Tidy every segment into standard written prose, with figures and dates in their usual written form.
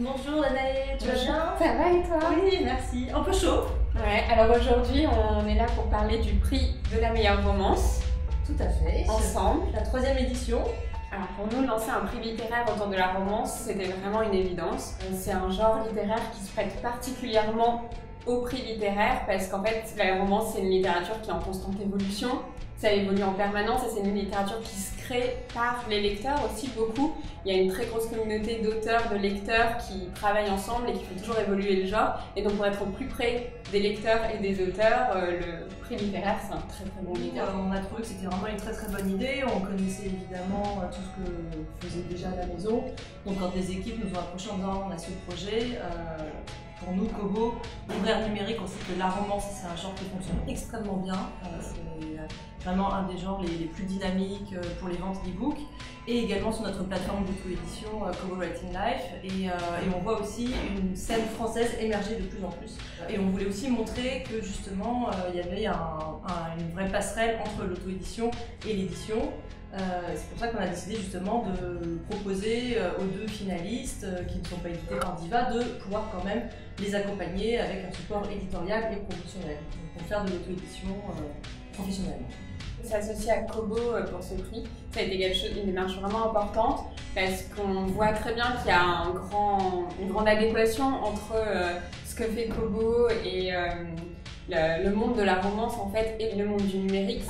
Bonjour Danae, tu vas bien? Ça va et toi? Oui, merci. Un peu chaud. Ouais, alors aujourd'hui on est là pour parler du prix de la meilleure romance. Tout à fait. Ensemble. La 3e édition. Alors pour nous, lancer un prix littéraire autour de la romance, c'était vraiment une évidence. C'est un genre littéraire qui se prête particulièrement au prix littéraire parce qu'en fait la romance c'est une littérature qui est en constante évolution. Ça évolue en permanence et c'est une littérature qui se crée par les lecteurs aussi beaucoup. Il y a une très grosse communauté d'auteurs, de lecteurs qui travaillent ensemble et qui font toujours évoluer le genre. Et donc pour être au plus près des lecteurs et des auteurs, le prix littéraire c'est un très bon livre. On a trouvé que c'était vraiment une très bonne idée. On connaissait évidemment tout ce que faisait déjà la maison. Donc quand les équipes nous ont approchés en disant on a ce projet, pour nous, Kobo, libraire numérique, on sait que la romance, c'est un genre qui fonctionne extrêmement bien. C'est vraiment un des genres les plus dynamiques pour les ventes d'e-book. Et également sur notre plateforme d'auto-édition Kobo Writing Life. Et on voit aussi une scène française émerger de plus en plus. Et on voulait aussi montrer que justement, il y avait une vraie passerelle entre l'auto-édition et l'édition. C'est pour ça qu'on a décidé justement de proposer aux 2 finalistes qui ne sont pas édités par Diva de pouvoir quand même les accompagner avec un support éditorial et professionnel, pour faire de l'auto-édition professionnelle. S'associer à Kobo pour ce prix, ça a été une démarche vraiment importante parce qu'on voit très bien qu'il y a une grande adéquation entre ce que fait Kobo et le monde de la romance en fait et le monde du numérique.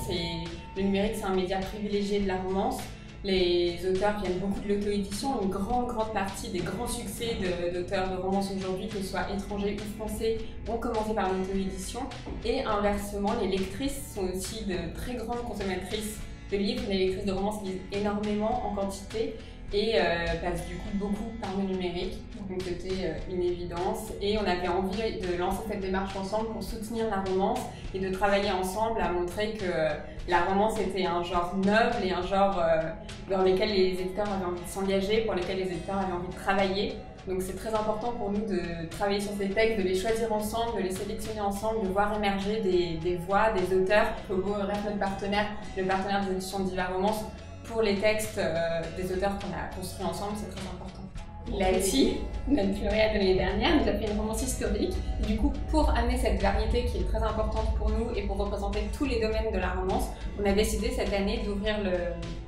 Le numérique c'est un média privilégié de la romance. Les auteurs viennent beaucoup de l'auto-édition. Une grande partie des grands succès d'auteurs de romance aujourd'hui, que ce soit étrangers ou français, ont commencé par l'auto-édition. Et inversement, les lectrices sont aussi de très grandes consommatrices de livres. Les lectrices de romance lisent énormément en quantité et passent du coup beaucoup par le numérique. Donc c'était une évidence et on avait envie de lancer cette démarche ensemble pour soutenir la romance et de travailler ensemble à montrer que la romance était un genre noble et un genre dans lequel les éditeurs avaient envie de s'engager, pour lequel les éditeurs avaient envie de travailler. Donc c'est très important pour nous de travailler sur ces textes, de les choisir ensemble, de les sélectionner ensemble, de voir émerger des voix, des auteurs. Kobo reste notre partenaire, le partenaire des éditions Diva Romance pour les textes des auteurs qu'on a construits ensemble, c'est très important. Lati, notre lauréate de l'année dernière, nous a fait une romance historique. Et du coup, pour amener cette variété qui est très importante pour nous et pour représenter tous les domaines de la romance, on a décidé cette année d'ouvrir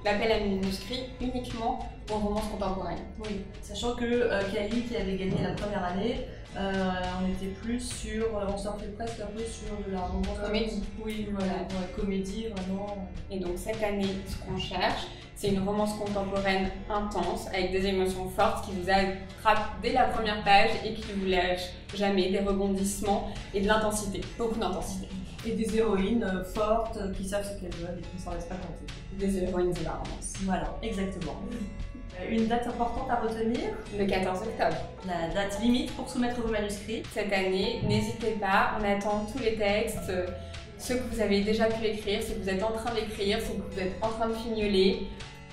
l'appel à manuscrits uniquement aux romances contemporaines. Oui, sachant que Kali, qui avait gagné la première année, on était plus sur, on sortait presque un peu sur de la romance comédie. Oui, voilà, comédie vraiment. Et donc cette année, ce qu'on cherche, c'est une romance contemporaine intense, avec des émotions fortes qui vous attrapent dès la première page et qui vous lâchent jamais, des rebondissements et de l'intensité, beaucoup d'intensité. Et des héroïnes fortes qui savent ce qu'elles veulent et qui ne s'en laissent pas compter. Des héroïnes de la romance. Voilà, exactement. Une date importante à retenir? Le 14 octobre. La date limite pour soumettre vos manuscrits. Cette année, n'hésitez pas, on attend tous les textes, ceux que vous avez déjà pu écrire, ceux que vous êtes en train d'écrire, ceux que vous êtes en train de fignoler.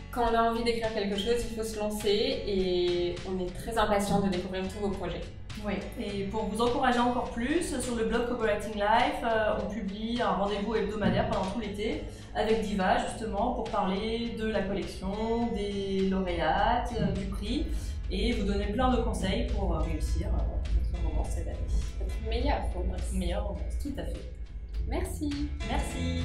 Quand on a envie d'écrire quelque chose, il faut se lancer et on est très impatient de découvrir tous vos projets. Oui, et pour vous encourager encore plus, sur le blog Kobo Writing Life, on publie un rendez-vous hebdomadaire pendant tout l'été avec Diva justement pour parler de la collection, des lauréates, du prix et vous donner plein de conseils pour réussir votre romance cette année. Votre meilleure romance. Meilleure romance, tout à fait. Merci. Merci.